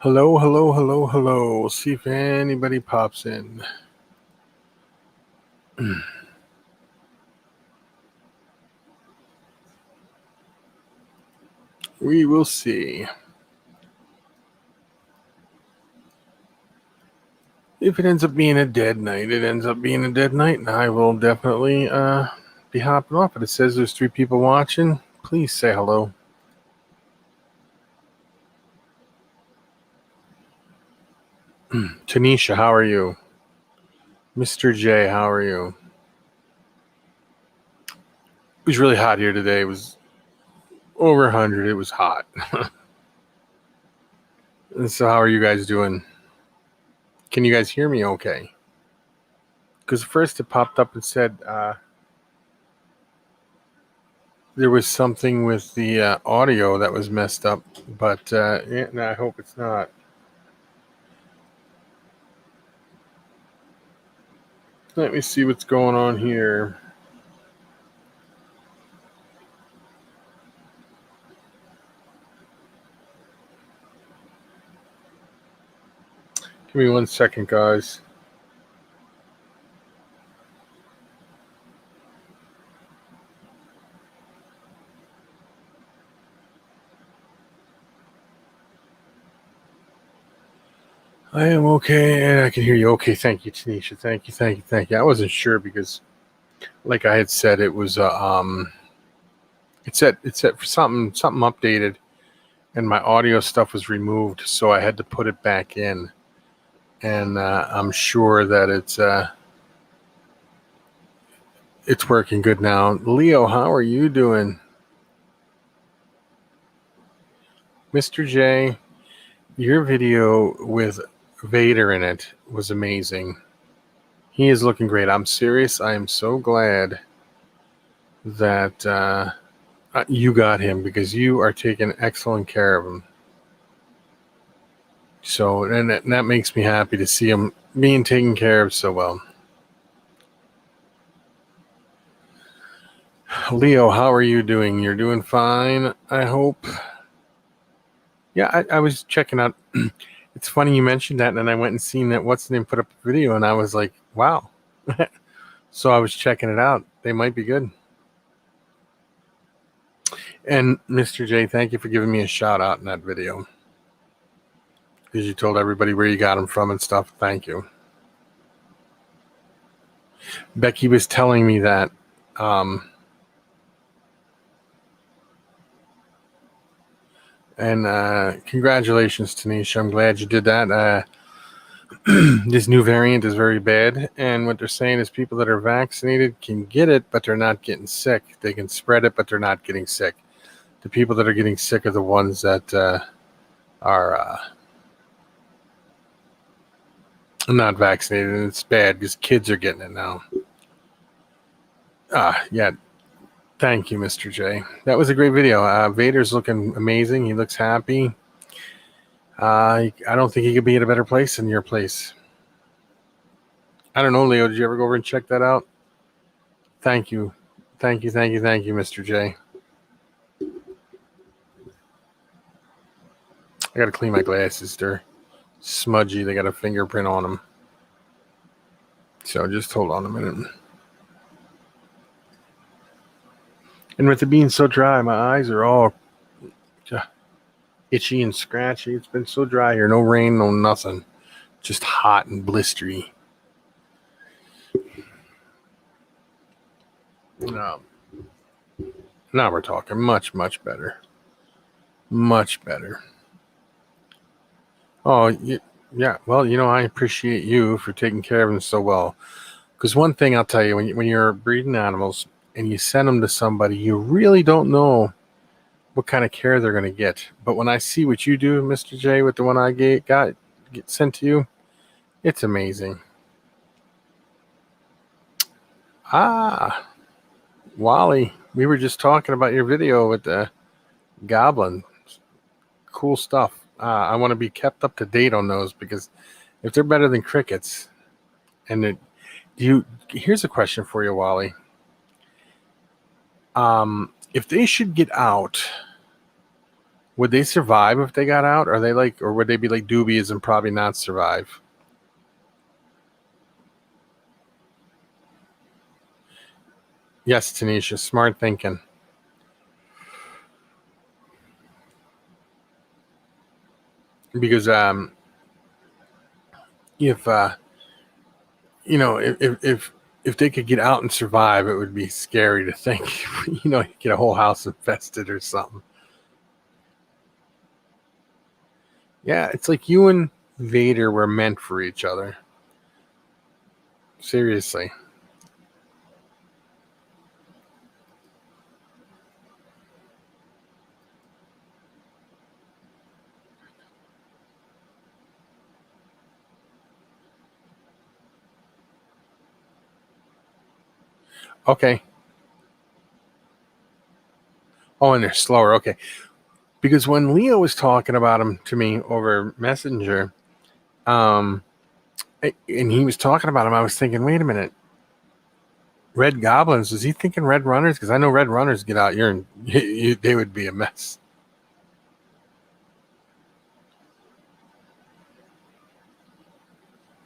Hello, hello, hello, hello. We'll see if anybody pops in. We will see. If it ends up being a dead night, it ends up being a dead night, and I will definitely be hopping off. But it says there's 3 people watching. Please say hello. Tanisha, how are you? Mr. J, how are you? It was really hot here today. It was over 100. It was hot. And so how are you guys doing? Can you guys hear me okay? Because first it popped up and said there was something with the audio that was messed up. But yeah, no, I hope it's not. Let me see what's going on here. Give me 1 second, guys. I am okay, and I can hear you. Okay, thank you, Tanisha. Thank you. I wasn't sure because, like I had said, it was it said for something updated, and my audio stuff was removed, so I had to put it back in, and I'm sure that it's working good now. Leo, how are you doing? Mr. J, your video with Vader in it was amazing. He is looking great. I'm serious. I am so glad that you got him because you are taking excellent care of him. So, and that makes me happy to see him being taken care of so well. Leo, how are you doing? You're doing fine, I hope. Yeah, I was checking out. It's funny you mentioned that, and then I went and seen that What's the Name put up a video, and I was like, wow. So I was checking it out. They might be good. And Mr. J, thank you for giving me a shout out in that video. Because you told everybody where you got them from and stuff. Thank you. Becky was telling me that and congratulations, Tanisha. I'm glad you did that. This new variant is very bad, and what they're saying is people that are vaccinated can get it, but they're not getting sick. They can spread it, but they're not getting sick. The people that are getting sick are the ones that are not vaccinated, and it's bad because kids are getting it now. Yeah. Thank you, Mr. J. That was a great video. Vader's looking amazing. He looks happy. I don't think he could be at a better place than your place. I don't know, Leo. Did you ever go over and check that out? Thank you. Thank you, Mr. J. I got to clean my glasses. They're smudgy. They got a fingerprint on them. So just hold on a minute. And with it being so dry, my eyes are all itchy and scratchy. It's been so dry here. No rain, no nothing. Just hot and blistery. Now we're talking much, much better. Much better. Oh, yeah. Well, I appreciate you for taking care of them so well. Because one thing I'll tell you, when you're breeding animals and you send them to somebody, you really don't know what kind of care they're going to get. But when I see what you do, Mr. J, with the one I got sent to you, it's amazing. Wally, we were just talking about your video with the goblin. Cool stuff. I want to be kept up to date on those because if they're better than crickets, and here's a question for you, Wally. If they should get out Would they survive if they got out? Are they like, or would they be like doobies and probably not survive? Yes, Tanisha, smart thinking. Because if if they could get out and survive, it would be scary to think, get a whole house infested or something. Yeah, it's like you and Vader were meant for each other. Seriously. Okay. Oh, and they're slower. Okay. Because when Leo was talking about him to me over Messenger, and he was talking about him, I was thinking, wait a minute, Red Goblins, was he thinking Red Runners? Because I know Red Runners get out here and they would be a mess.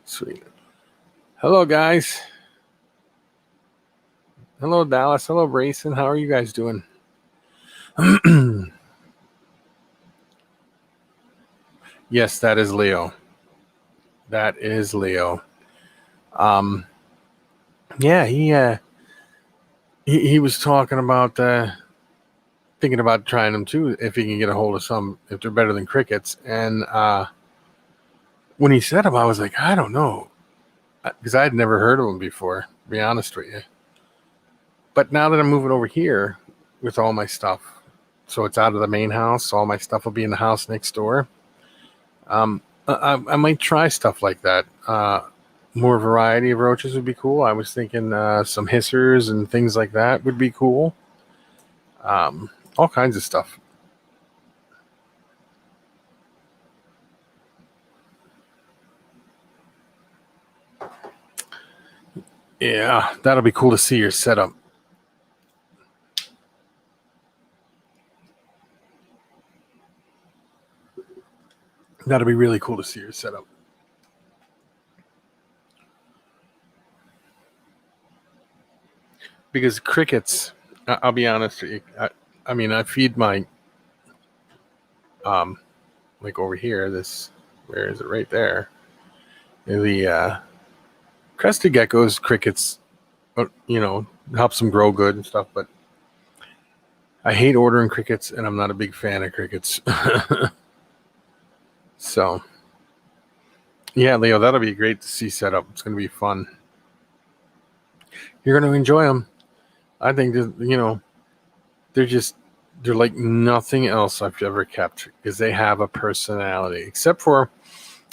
Sweet. Hello, guys. Hello, Dallas. Hello, Brayson. How are you guys doing? Yes, that is Leo. That is Leo. Um, yeah, he was talking about thinking about trying them too if he can get a hold of some, if they're better than crickets. And when he said them, I was like, I don't know, because I had never heard of them before. To be honest with you. But now that I'm moving over here with all my stuff, so it's out of the main house, so all my stuff will be in the house next door. I might try stuff like that. More variety of roaches would be cool. I was thinking some hissers and things like that would be cool. All kinds of stuff. Yeah, that'll be cool to see your setup. That'll be really cool to see your setup. Because crickets, I'll be honest with you. I mean, I feed my, like over here, where is it? Right there. The crested geckos, crickets, helps them grow good and stuff. But I hate ordering crickets, and I'm not a big fan of crickets. So, yeah, Leo, that'll be great to see set up. It's going to be fun. You're going to enjoy them. I think they're like nothing else I've ever kept because they have a personality. Except for,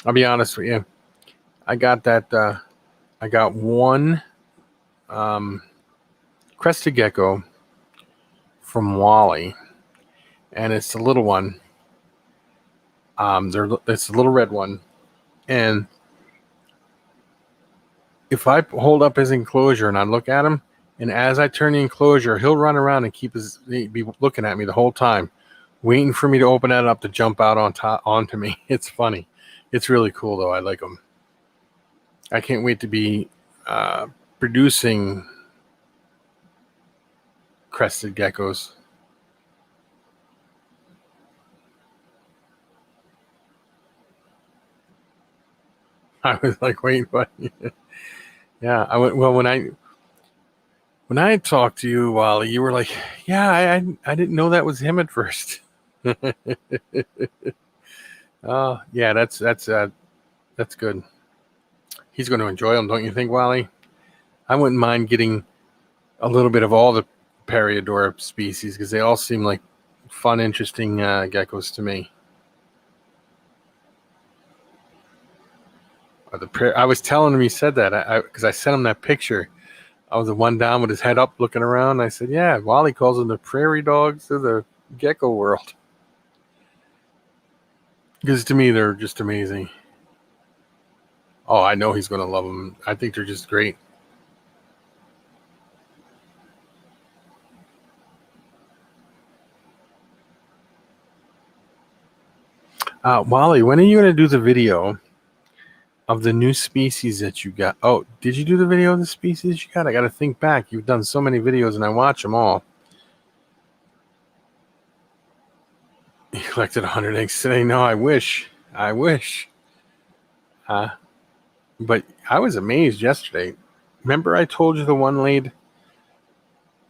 I'll be honest with you, I got one crested gecko from Wally, and it's the little one. It's the little red one, and if I hold up his enclosure and I look at him, and as I turn the enclosure, he'll run around and be looking at me the whole time, waiting for me to open that up to jump out onto me. It's funny. It's really cool though. I like him. I can't wait to be producing crested geckos. I was like, wait, what? Yeah, I went. Well, when I talked to you, Wally, you were like, yeah, I didn't know that was him at first. Oh, yeah, that's good. He's going to enjoy them, don't you think, Wally? I wouldn't mind getting a little bit of all the Periodora species because they all seem like fun, interesting geckos to me. I was telling him he said that because I sent him that picture. I was the one down with his head up looking around. I said, yeah, Wally calls them the prairie dogs of the gecko world. Because to me, they're just amazing. Oh, I know he's going to love them. I think they're just great. Wally, when are you going to do the video of the new species that you got? Oh, did you do the video of the species you got? I got to think back. You've done so many videos and I watch them all. You collected 100 eggs today? No, I wish. I wish. But I was amazed yesterday. Remember I told you the one laid?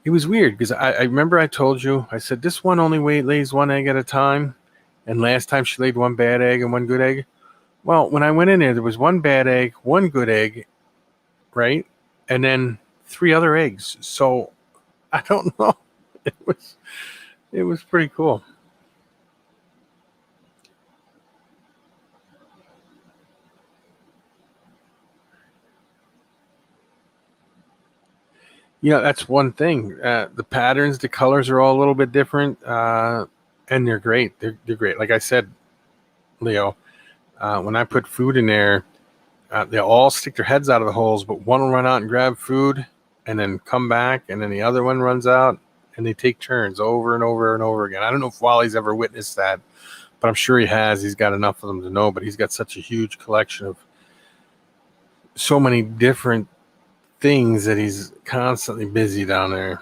It was weird because I remember I told you, I said, this one only lays one egg at a time. And last time she laid one bad egg and one good egg. Well, when I went in there was one bad egg, one good egg, right? And then 3 other eggs. So I don't know. It was pretty cool. That's one thing. The patterns, the colors are all a little bit different, and they're great. They're great. Like I said, Leo, when I put food in there, they all stick their heads out of the holes, but one will run out and grab food and then come back, and then the other one runs out, and they take turns over and over and over again. I don't know if Wally's ever witnessed that, but I'm sure he has. He's got enough of them to know, but he's got such a huge collection of so many different things that he's constantly busy down there.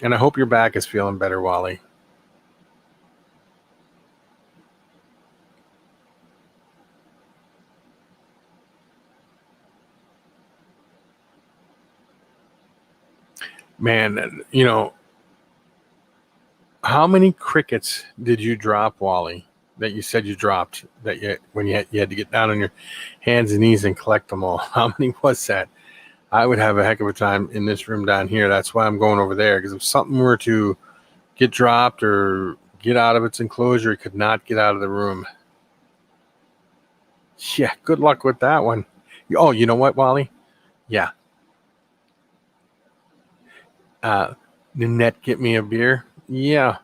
And I hope your back is feeling better, Wally. Man, how many crickets did you drop, Wally? That you said you dropped when you had to get down on your hands and knees and collect them all. How many was that? I would have a heck of a time in this room down here. That's why I'm going over there, because if something were to get dropped or get out of its enclosure, it could not get out of the room. Yeah, good luck with that one. Oh, you know what, Wally? Yeah. Nanette, get me a beer. Yeah.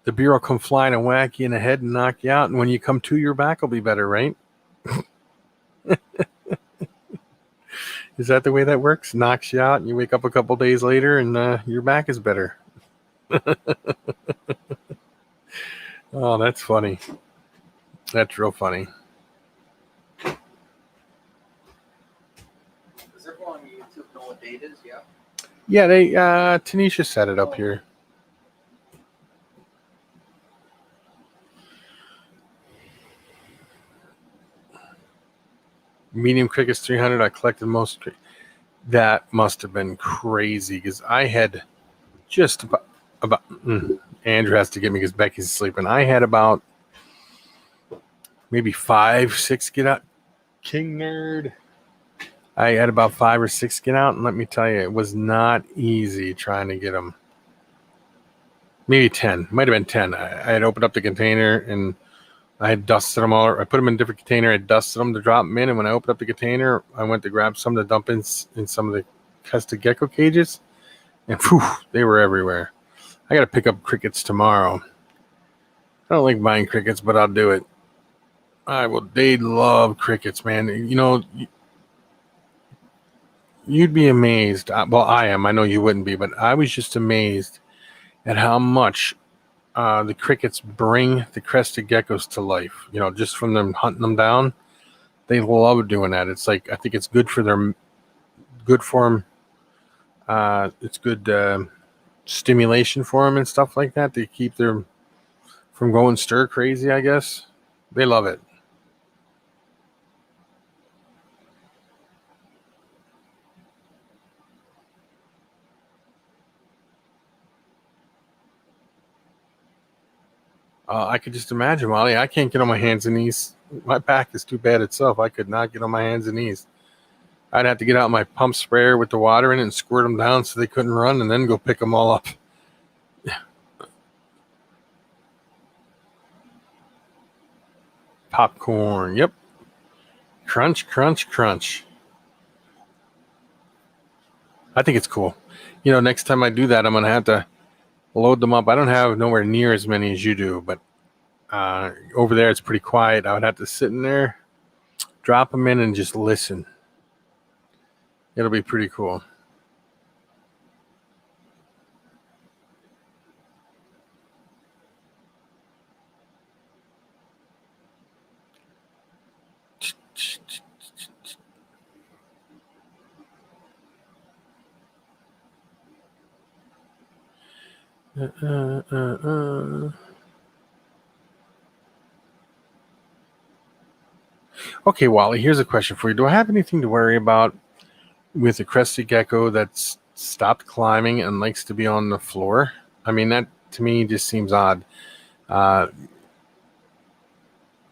The beer will come flying and whack you in the head and knock you out. And when you come to, your back will be better, right? Is that the way that works? Knocks you out and you wake up a couple days later and your back is better. Oh, that's funny. That's real funny. Does everyone on YouTube know what date it is? Yeah. Yeah, Tanisha set it up here. Medium crickets 300. I collected most. That must have been crazy because I had just about Andrew has to get me because Becky's sleeping. I had about maybe 5, 6 get out. King nerd. I had about 5 or 6 get out, and let me tell you, it was not easy trying to get them. Maybe 10. Might have been 10. I had opened up the container and I had dusted them all. I put them in a different container. I dusted them to drop them in. And when I opened up the container, I went to grab some to dump in some of the custard gecko cages. And whew, they were everywhere. I got to pick up crickets tomorrow. I don't like buying crickets, but I'll do it. They love crickets, man. You'd be amazed. Well, I am. I know you wouldn't be, but I was just amazed at how much the crickets bring the crested geckos to life. Just from them hunting them down, they love doing that. It's like, I think it's good for them. It's good stimulation for them and stuff like that. They keep them from going stir crazy, I guess. They love it. I could just imagine, Molly. I can't get on my hands and knees. My back is too bad itself. I could not get on my hands and knees. I'd have to get out my pump sprayer with the water in it and squirt them down so they couldn't run and then go pick them all up. Popcorn. Yep. Crunch, crunch, crunch. I think it's cool. Next time I do that, I'm going to have to load them up. I don't have nowhere near as many as you do, but over there it's pretty quiet. I would have to sit in there, drop them in, and just listen. It'll be pretty cool. Okay, Wally, here's a question for you. Do I have anything to worry about with a crested gecko that's stopped climbing and likes to be on the floor? I mean, that to me just seems odd. Uh,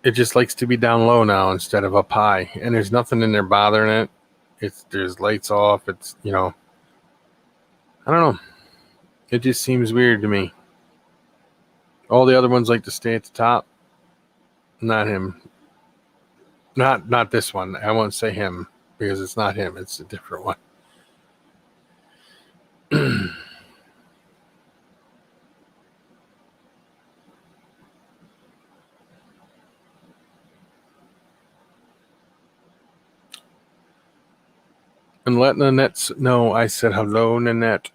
it just likes to be down low now instead of up high, and there's nothing in there bothering it. There's lights off. I don't know. It just seems weird to me. All the other ones like to stay at the top. Not him. Not this one. I won't say him because it's not him. It's a different one. And let Nanette know I said hello, Nanette.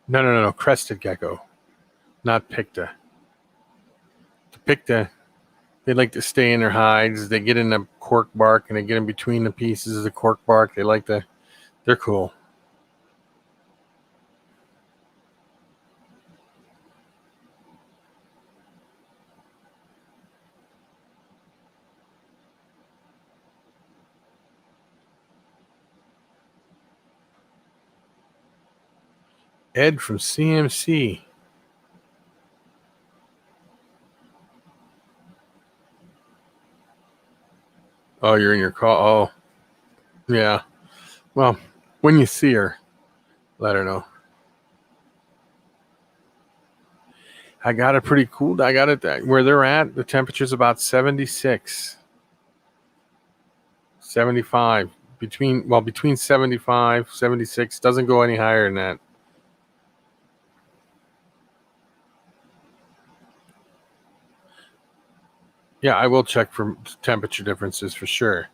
No. Crested gecko, not Picta. The Picta, they like to stay in their hides. They get in the cork bark and they get in between the pieces of the cork bark. They're cool. Ed from CMC. Oh, you're in your call. Oh, yeah. Well, when you see her, let her know. I got it pretty cool. I got it where they're at. The temperature's about 76, 75. Between 75, 76. Doesn't go any higher than that. Yeah, I will check for temperature differences for sure.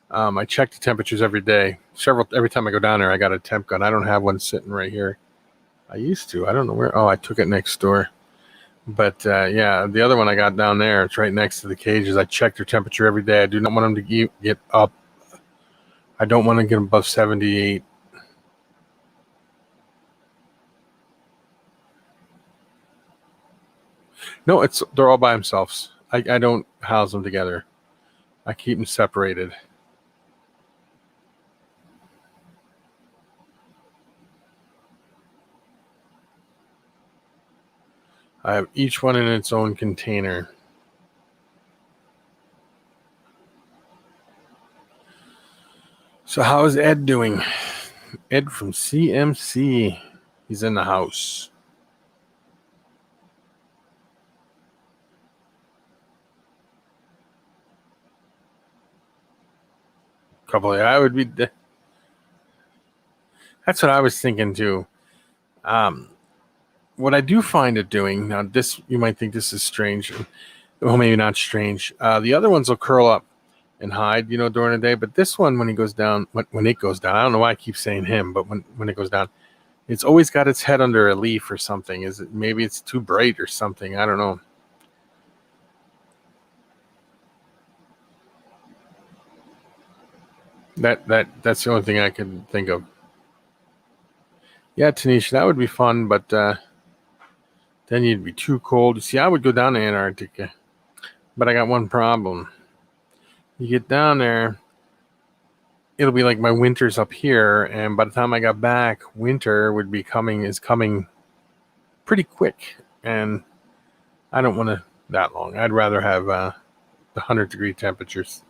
I check the temperatures every day. Every time I go down there, I got a temp gun. I don't have one sitting right here. I used to. I don't know where. Oh, I took it next door. But yeah, the other one I got down there, it's right next to the cages. I check their temperature every day. I do not want them to get up. I don't want to get them above 78. No, they're all by themselves. I don't house them together. I keep them separated. I have each one in its own container. So how is Ed doing? Ed from CMC. He's in the house. I would be. That's what I was thinking too. What I do find it doing now, this you might think this is strange. Well, maybe not strange. The other ones will curl up and hide, during the day. But this one, when it goes down, I don't know why I keep saying him, but when it goes down, it's always got its head under a leaf or something. Maybe it's too bright or something? I don't know. That's the only thing I can think of. Yeah, Tanisha, that would be fun, but then you'd be too cold. See, I would go down to Antarctica, but I got one problem. You get down there, it'll be like my winter's up here, and by the time I got back, winter is coming pretty quick, and I don't want to that long. I'd rather have the 100-degree temperatures.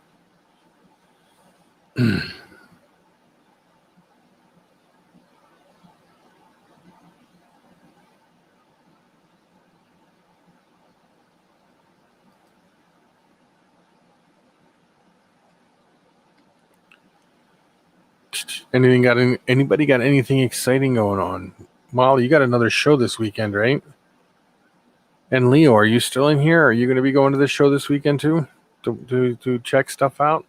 Anybody got anything exciting going on? Molly, you got another show this weekend, right? And Leo, are you still in here? Are you going to be going to this show this weekend too, to check stuff out?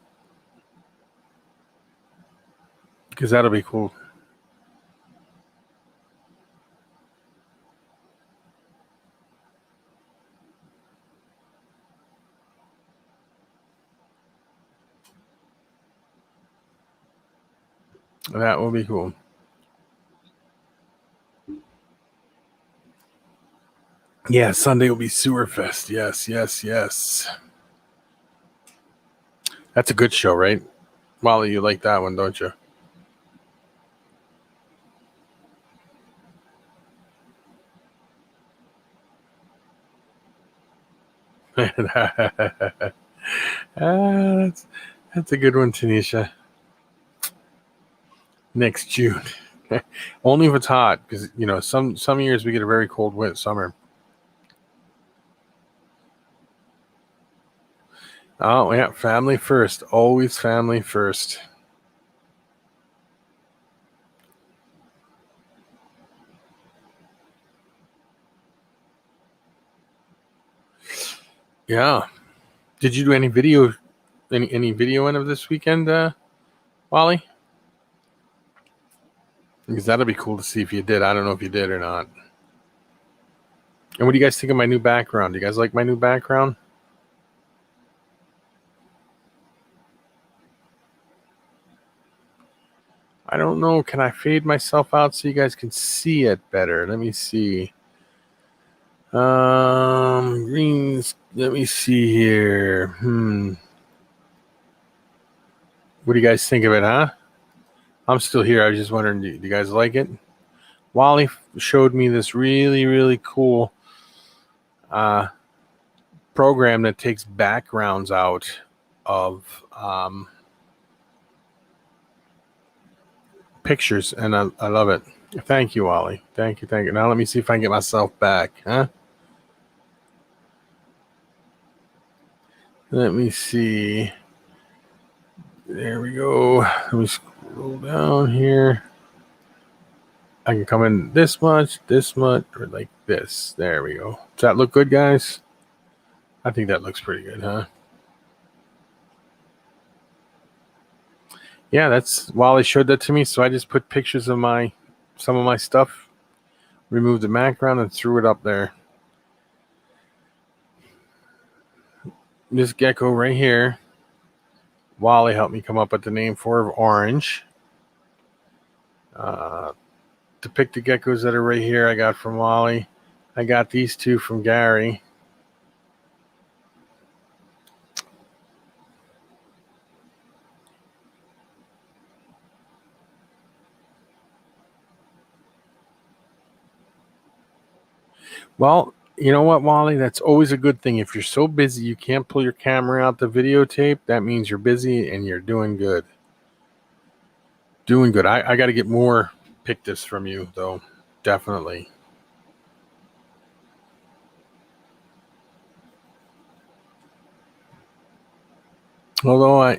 Because that'll be cool. That will be cool. Yeah, Sunday will be Sewer Fest. Yes, yes, yes. That's a good show, right? Molly, you like that one, don't you? that's a good one, Tanisha. Next June. Only if it's hot, because some years we get a very cold wet summer. Oh yeah, family first. Always family first. Yeah. Did you do any video any videoing of this weekend, Wally? Because that'll be cool to see if you did. I don't know if you did or not. And what do you guys think of my new background? Do you guys like my new background? I don't know. Can I fade myself out so you guys can see it better? Let me see. Greens. Let me see here. What do you guys think of it, huh? I'm still here. I was just wondering, do you guys like it? Wally showed me this really, really cool program that takes backgrounds out of pictures, and I love it. Thank you, Wally. Thank you, thank you. Now let me see if I can get myself back, huh? Let me see. There we go. Let me scroll down here. I can come in this much, or like this. There we go. Does that look good, guys? I think that looks pretty good, huh? Yeah, that's Wally showed that to me, so I just put pictures of some of my stuff, removed the background, and threw it up there. This gecko right here, Wally helped me come up with the name for Orange. To pick the geckos that are right here, I got from Wally. I got these two from Gary. Well, you know what, Wally? That's always a good thing. If you're so busy you can't pull your camera out to videotape, that means you're busy and you're doing good. Doing good. I got to get more pictures from you, though. Definitely. Although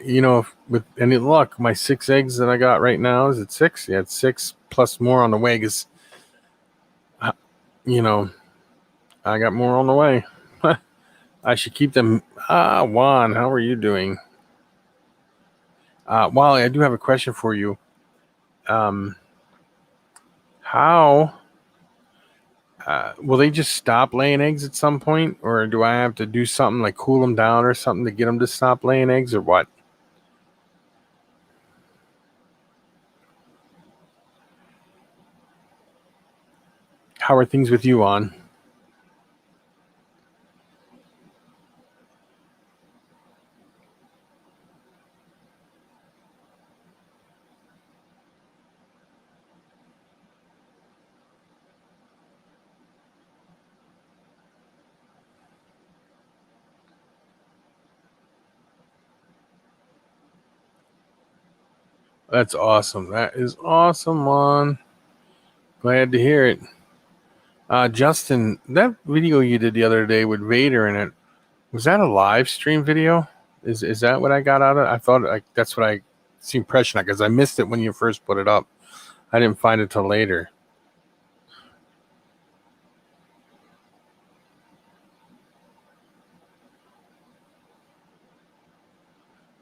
with any luck, my 6 eggs that I got right now, is it 6? Yeah, it's 6 plus more on the way. Because you know, I got more on the way. I should keep them. Juan, how are you doing? Wally, I do have a question for you. How will they just stop laying eggs at some point, or do I have to do something like cool them down or something to get them to stop laying eggs, or what? How are things with you, on? That's awesome. That is awesome, Juan. Glad to hear it. Justin, that video you did the other day with Vader in it, was that a live stream video? Is that what I got out of it? I thought that's what I the impression, because I missed it when you first put it up. I didn't find it till later.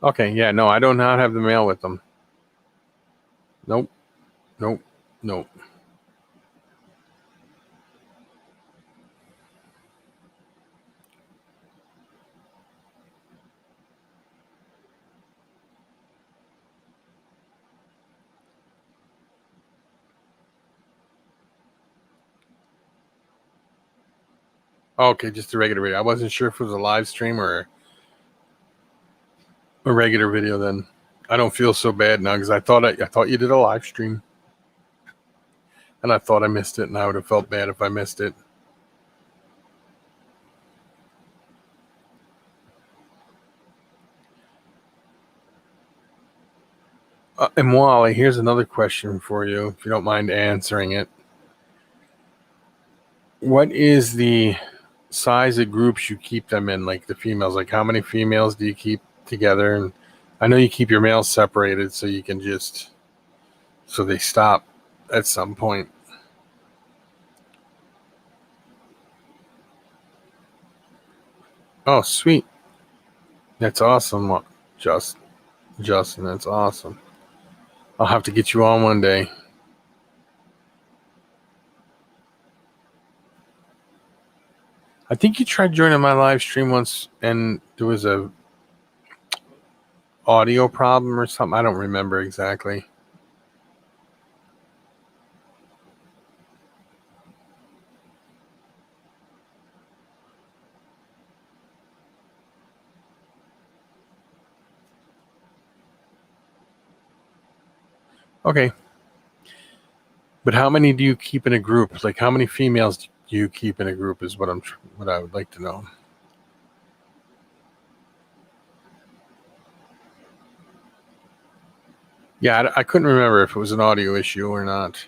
Okay, yeah, no, I do not have the mail with them. Nope, nope, nope. Okay, just a regular video. I wasn't sure if it was a live stream or a regular video. Then I don't feel so bad now because I thought you did a live stream, and I thought I missed it, and I would have felt bad if I missed it. And Wally, here's another question for you, if you don't mind answering it. What is the size of groups you keep them in, like the females? Like, how many females do you keep together? And I know you keep your males separated so you can so they stop at some point. Oh, sweet. That's awesome, Justin. That's awesome. I'll have to get you on one day. I think you tried joining my live stream once, and there was a audio problem or something. I don't remember exactly. Okay. But how many do you keep in a group? Like, how many females do you keep in a group is what I would like to know. Yeah, I couldn't remember if it was an audio issue or not.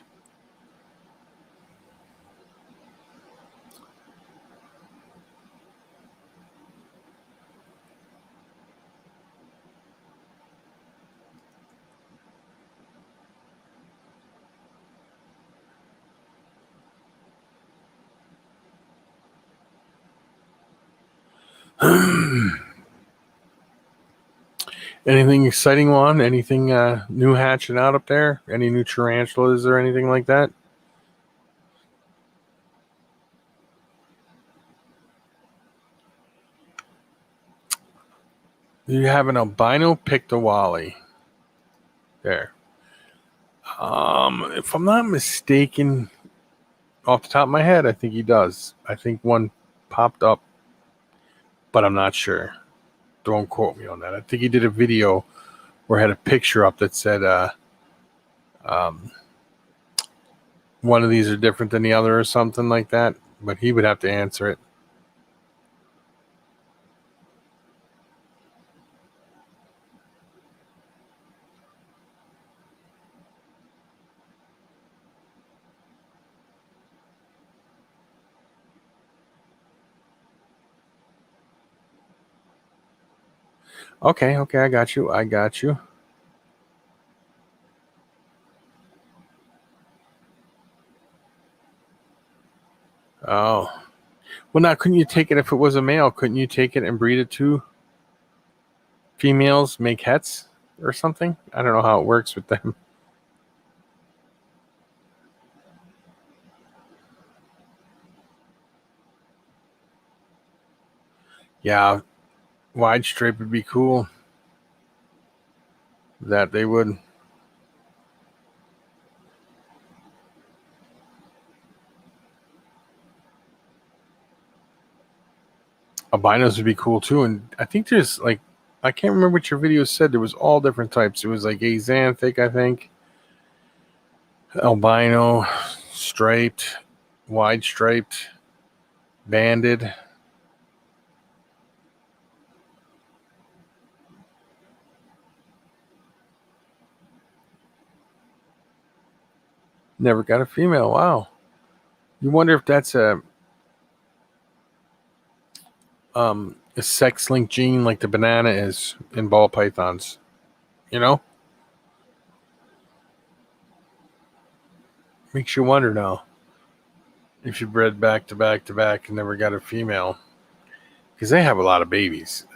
Anything exciting on? Anything new hatching out up there? Any new tarantulas or anything like that? You have an albino pictowally. There. If I'm not mistaken, off the top of my head, I think he does. I think one popped up, but I'm not sure. Don't quote me on that. I think he did a video where had a picture up that said one of these are different than the other or something like that, but he would have to answer it. Okay, I got you. Oh. Well, now, couldn't you take it if it was a male? Couldn't you take it and breed it to females, make hets or something? I don't know how it works with them. Yeah, wide stripe would be cool. That they would. Albinos would be cool too. And I think there's like, I can't remember what your video said. There was all different types. It was like axanthic, I think, albino, striped, wide striped, banded. Never got a female. Wow. You wonder if that's a sex-linked gene like the banana is in ball pythons. You know? Makes you wonder now if you bred back to back to back and never got a female. Because they have a lot of babies.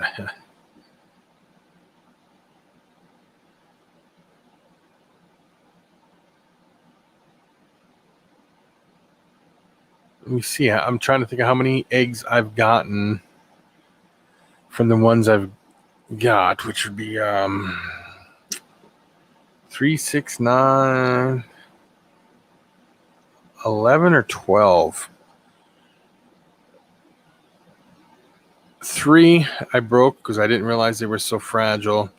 Let me see. I'm trying to think of how many eggs I've gotten from the ones I've got, which would be 3, 6, 9, 11 or 12. 3 I broke because I didn't realize they were so fragile.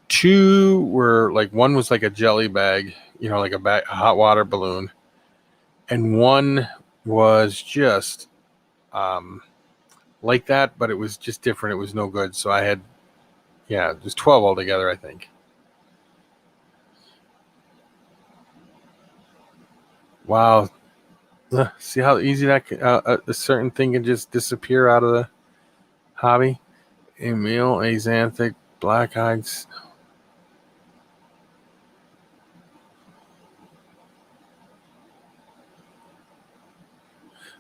2 were like, one was like a jelly bag, like a hot water balloon, and one was just like that, but it was just different. It was no good. So I had, there's 12 altogether, I think. Wow. See how easy that a certain thing can just disappear out of the hobby? Emil, axanthic, black eyes.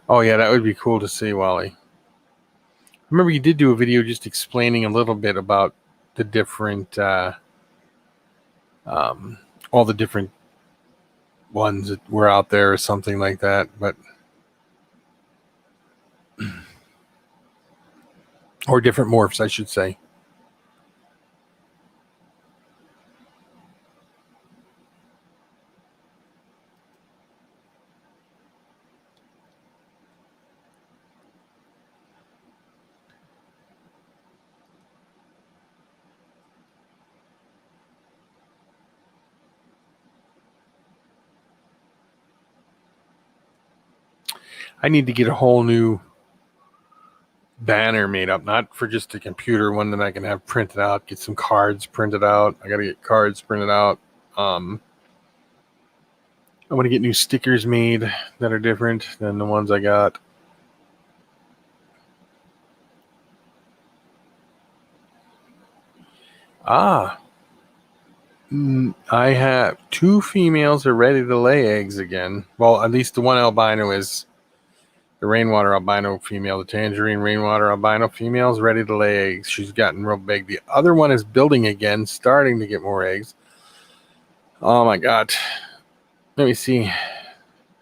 Oh yeah, that would be cool to see, Wally. I remember you did do a video just explaining a little bit about the different, all the different ones that were out there or something like that, but or different morphs, I should say. I need to get a whole new banner made up, not for just a computer, one that I can have printed out, get some cards printed out. I got to get cards printed out. I want to get new stickers made that are different than the ones I got. I have 2 females are ready to lay eggs again. Well, at least the one albino is the rainwater albino female. The tangerine rainwater albino female is ready to lay eggs. She's gotten real big. The other one is building again, starting to get more eggs. Oh my God. Let me see.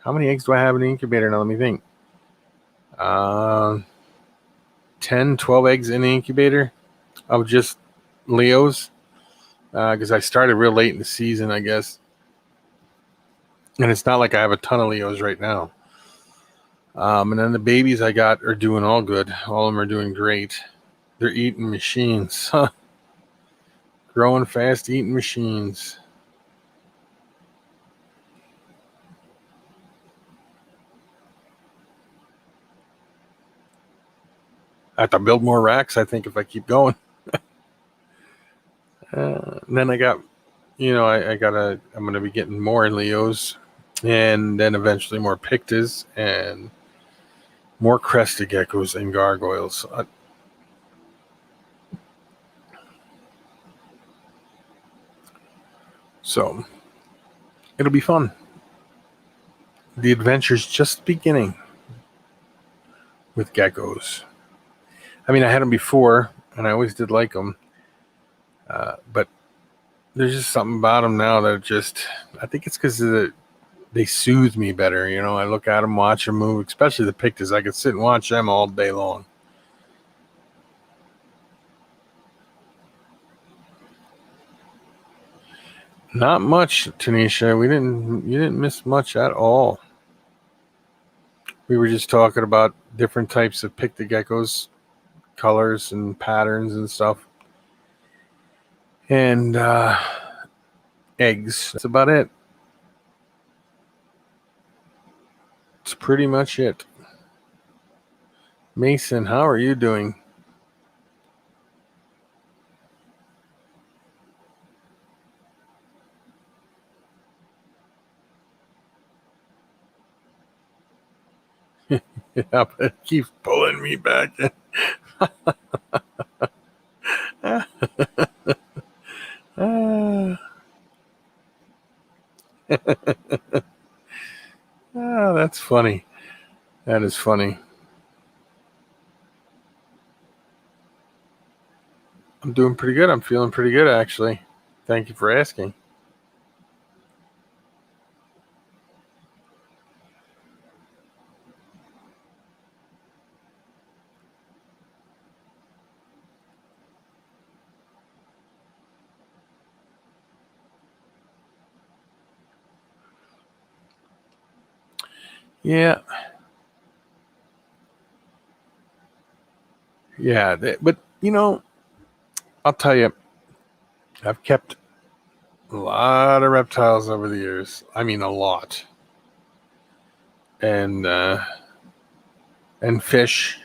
How many eggs do I have in the incubator now? Let me think. 10, 12 eggs in the incubator of just Leos. Because I started real late in the season, I guess. And it's not like I have a ton of Leos right now. And then the babies I got are doing all good. All of them are doing great. They're eating machines. Growing fast, eating machines. I have to build more racks, I think, if I keep going. And then I got, I'm going to be getting more Leos. And then eventually more Pictas and more crested geckos and gargoyles. So it'll be fun. The adventure's just beginning with geckos. I mean, I had them before, and I always did like them. But there's just something about them now that I think it's because they soothe me better. I look at them, watch them move, especially the Pictas. I could sit and watch them all day long. Not much, Tanisha. You didn't miss much at all. We were just talking about different types of Picta geckos, colors and patterns and stuff. And eggs. That's about it. It's pretty much it. Mason, how are you doing? Yeah, but it keeps pulling me back. That's funny. That is funny. I'm doing pretty good. I'm feeling pretty good, actually. Thank you for asking. Yeah. Yeah, but I'll tell you, I've kept a lot of reptiles over the years. I mean, a lot, and fish,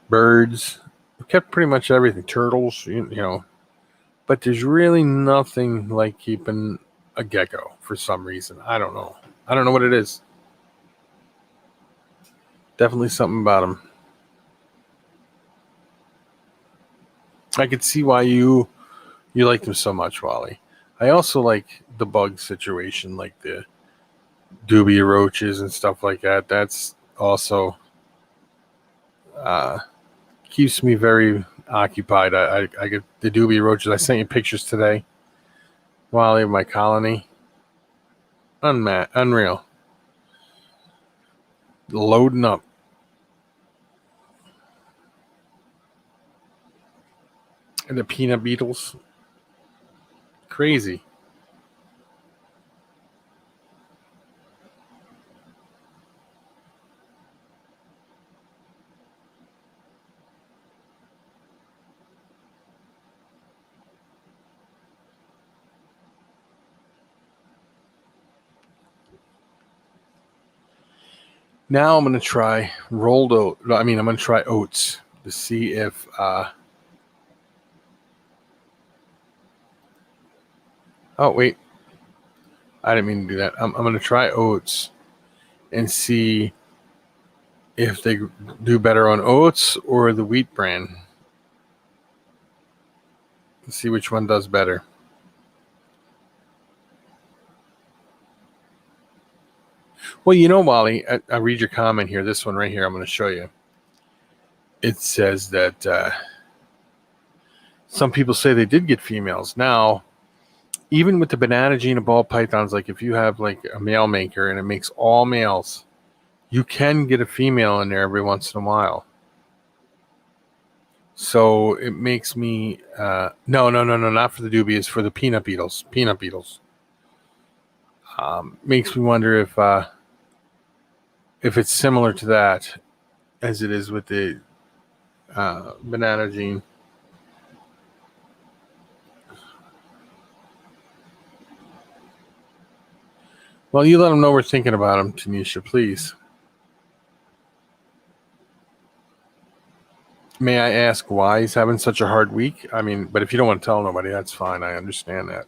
birds. I've kept pretty much everything. Turtles, but there's really nothing like keeping a gecko for some reason. I don't know. I don't know what it is. Definitely something about them. I could see why you like them so much, Wally. I also like the bug situation, like the dubia roaches and stuff like that. That's also uh, keeps me very occupied. I get the dubia roaches. I sent you pictures today, Wally, of my colony. Unreal. Loading up. And the peanut beetles. Crazy. Now I'm going to try rolled oat. I'm going to try oats to see if oh, wait. I didn't mean to do that. I'm going to try oats and see if they do better on oats or the wheat brand. Let's see which one does better. Well, Wally, I read your comment here. This one right here, I'm going to show you. It says that some people say they did get females. Now, even with the banana gene and ball pythons, like if you have like a male maker and it makes all males, you can get a female in there every once in a while. So it makes me no, not for the dubias, for the peanut beetles. Makes me wonder if it's similar to that as it is with the banana gene. Well, you let them know we're thinking about them, Tanisha, please. May I ask why he's having such a hard week? But if you don't want to tell nobody, that's fine. I understand that.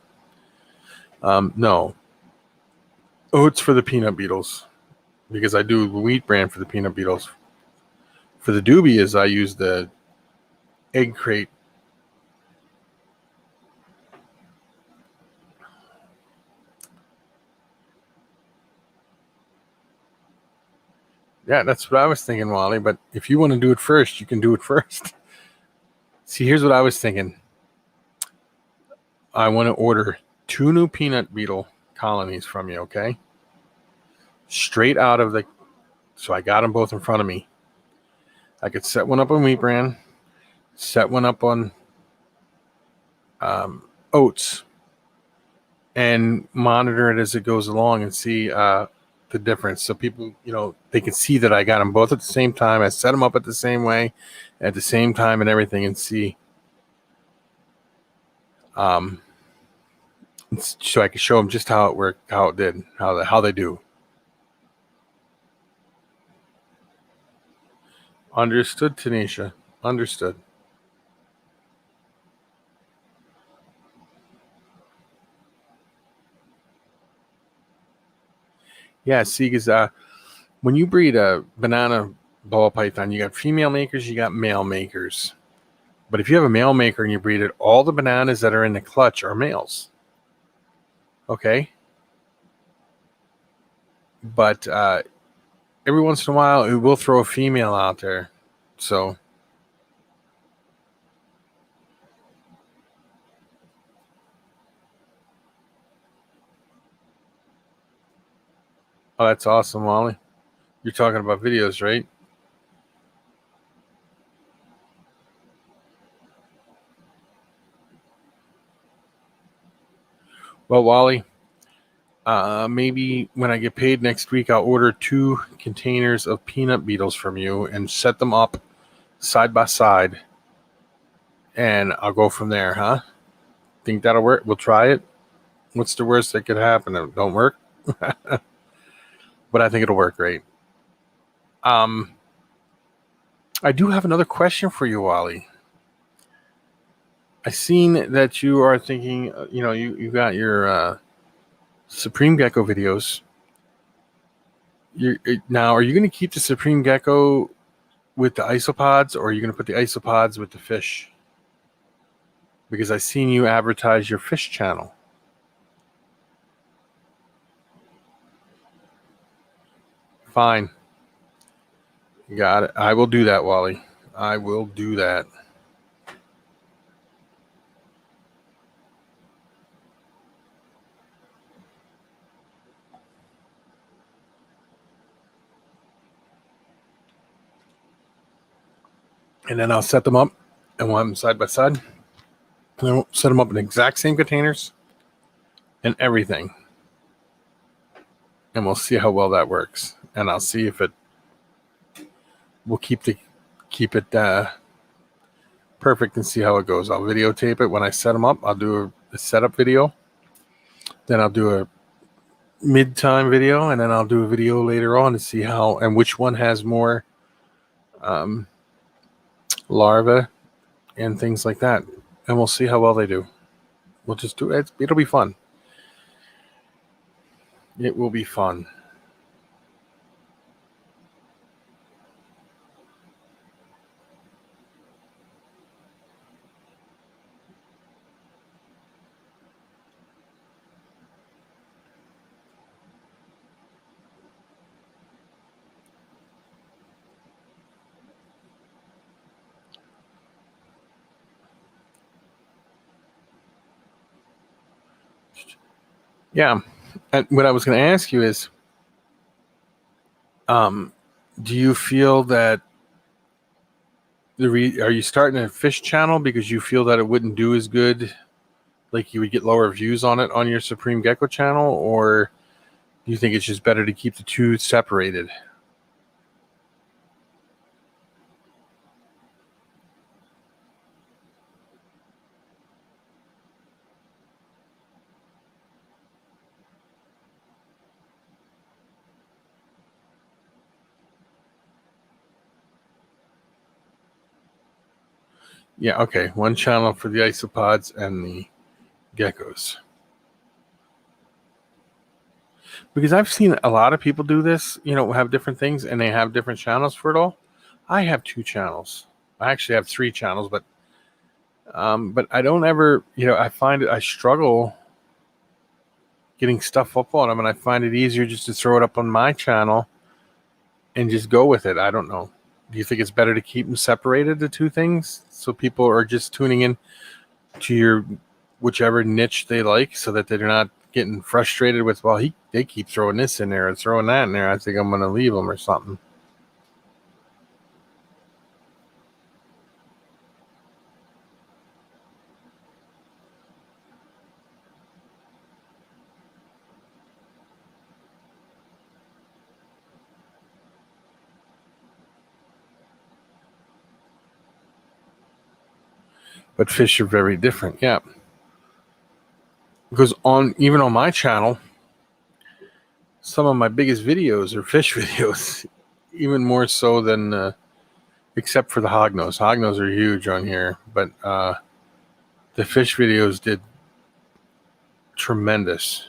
No. Oats for the peanut beetles, because I do the wheat brand for the peanut beetles. For the dubias, I use the egg crate. Yeah, that's what I was thinking, Wally. But if you want to do it first, you can do it first. See, here's what I was thinking. I want to order 2 new peanut beetle colonies from you, okay? Straight out of so I got them both in front of me. I could set one up on wheat brand, set one up on oats, and monitor it as it goes along and see the difference. So people, they can see that I got them both at the same time. I set them up at the same way, at the same time, and everything, and see. So I can show them just how it worked, how it did, how they do. Understood, Tanisha. Understood. Yeah, see, because when you breed a banana ball python, you got female makers, you got male makers. But if you have a male maker and you breed it, all the bananas that are in the clutch are males. Okay? But every once in a while, it will throw a female out there. So, oh, that's awesome, Wally. You're talking about videos, right? Well, Wally, maybe when I get paid next week, I'll order 2 containers of peanut beetles from you and set them up side by side, and I'll go from there, huh? Think that'll work? We'll try it. What's the worst that could happen? It don't work? But I think it'll work great. I do have another question for you, Wally. I seen that you are thinking, you got your Supreme Gecko videos. Now, are you going to keep the Supreme Gecko with the isopods, or are you going to put the isopods with the fish? Because I seen you advertise your fish channel. Fine. Got it. I will do that, Wally. I will do that. And then I'll set them up, and we'll have them side by side. And then we'll set them up in the exact same containers and everything. And we'll see how well that works. And I'll see if we'll keep it perfect and see how it goes. I'll videotape it when I set them up. I'll do a setup video. Then I'll do a mid-time video, and then I'll do a video later on to see how and which one has more larvae and things like that. And we'll see how well they do. We'll just do it. It'll be fun. It will be fun. Yeah. And what I was going to ask you is, do you feel that are you starting a fish channel because you feel that it wouldn't do as good, like you would get lower views on it on your Supreme Gecko channel, or do you think it's just better to keep the two separated? Yeah, okay. One channel for the isopods and the geckos. Because I've seen a lot of people do this, have different things and they have different channels for it all. I have 2 channels. I actually have 3 channels, but I don't ever, I find I struggle getting stuff up on them, and I find it easier just to throw it up on my channel and just go with it. I don't know. Do you think it's better to keep them separated, the 2 things, so people are just tuning in to your whichever niche they like, so that they're not getting frustrated with, well, they keep throwing this in there and throwing that in there, I think I'm going to leave them or something? But fish are very different, yeah. Because even on my channel, some of my biggest videos are fish videos, even more so than, except for the hognose. Hognose are huge on here, but the fish videos did tremendous.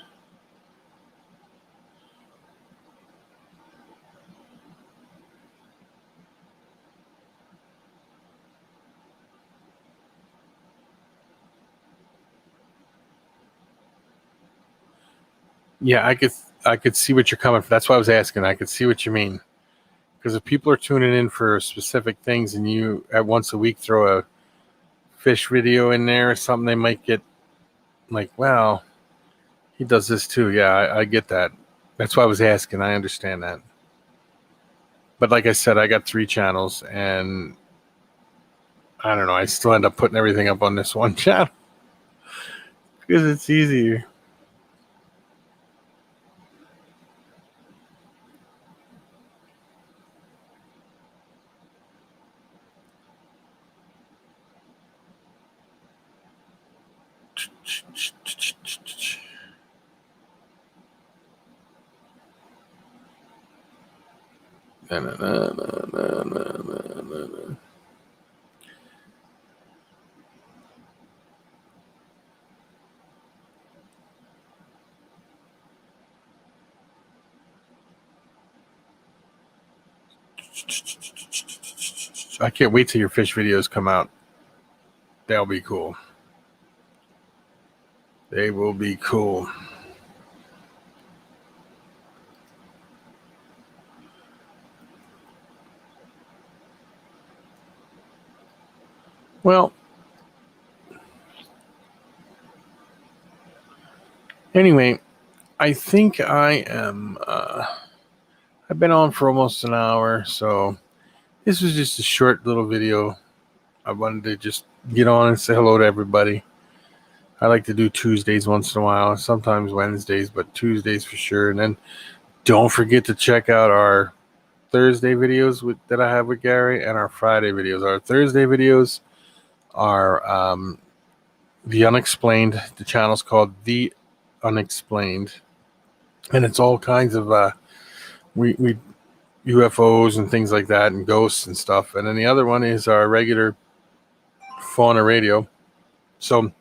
Yeah, I could see what you're coming from. That's why I was asking. I could see what you mean. Because if people are tuning in for specific things and you at once a week throw a fish video in there or something, they might get like, well, he does this too. Yeah, I get that. That's why I was asking. I understand that. But like I said, I got 3 channels, and I don't know. I still end up putting everything up on this one channel because it's easier. Na, na, na, na, na, na, na, na. I can't wait till your fish videos come out. They'll be cool. They will be cool. Well, anyway, I think I am. I've been on for almost an hour, so this was just a short little video. I wanted to just get on and say hello to everybody. I like to do Tuesdays once in a while, sometimes Wednesdays, but Tuesdays for sure. And then don't forget to check out our Thursday videos that I have with Gary and our Friday videos. Our Thursday videos are The Unexplained. The channel's called The Unexplained. And it's all kinds of we UFOs and things like that and ghosts and stuff. And then the other one is our regular Fauna Radio. So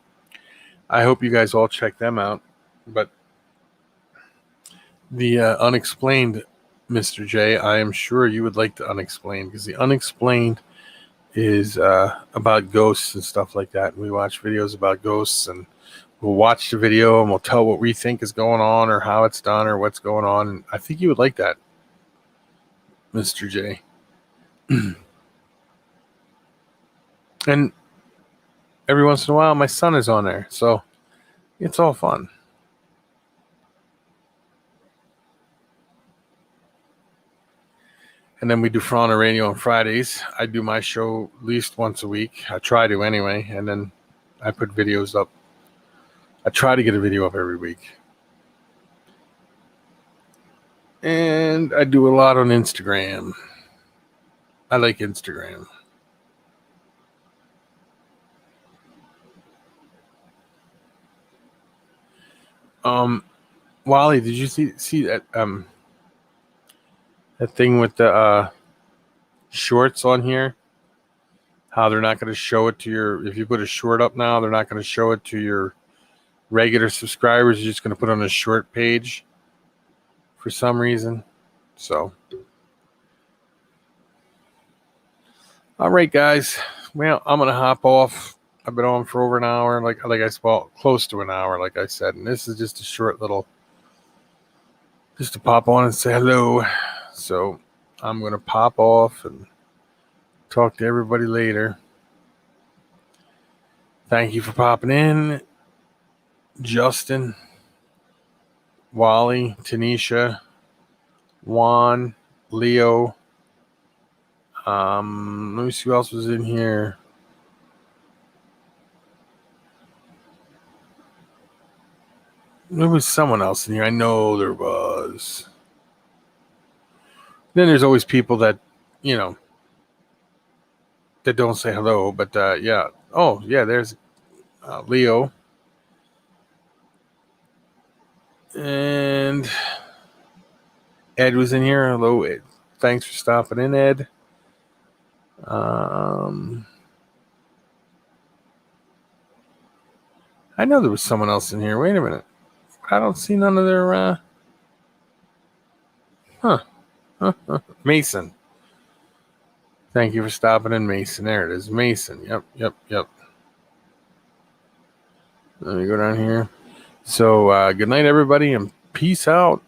I hope you guys all check them out. But the Unexplained, Mr. J, I am sure you would like the Unexplained, because the Unexplained is about ghosts and stuff like that. And we watch videos about ghosts, and we'll watch the video and we'll tell what we think is going on or how it's done or what's going on. And I think you would like that, Mr. J. And every once in a while, my son is on there. So it's all fun. And then we do Fauna Radio on Fridays. I do my show at least once a week. I try to anyway. And then I put videos up. I try to get a video up every week. And I do a lot on Instagram. I like Instagram. Wally, did you see that that thing with the shorts on here? How they're not going to show it to your, if you put a short up now, they're not going to show it to your regular subscribers. You're just going to put on a short page for some reason. So, all right, guys. Well, I'm going to hop off. I've been on for over an hour, like I said, close to an hour, like I said. And this is just a short little, just to pop on and say hello. So I'm going to pop off and talk to everybody later. Thank you for popping in. Justin, Wally, Tanisha, Juan, Leo. Let me see who else was in here. There was someone else in here. I know there was. Then there's always people that, you know, that don't say hello. But yeah. Oh, yeah, there's Leo. And Ed was in here. Hello, Ed. Thanks for stopping in, Ed. I know there was someone else in here. Wait a minute. I don't see none of their... Mason. Thank you for stopping in, Mason. There it is. Mason. Yep. Let me go down here. So, good night, everybody, and peace out.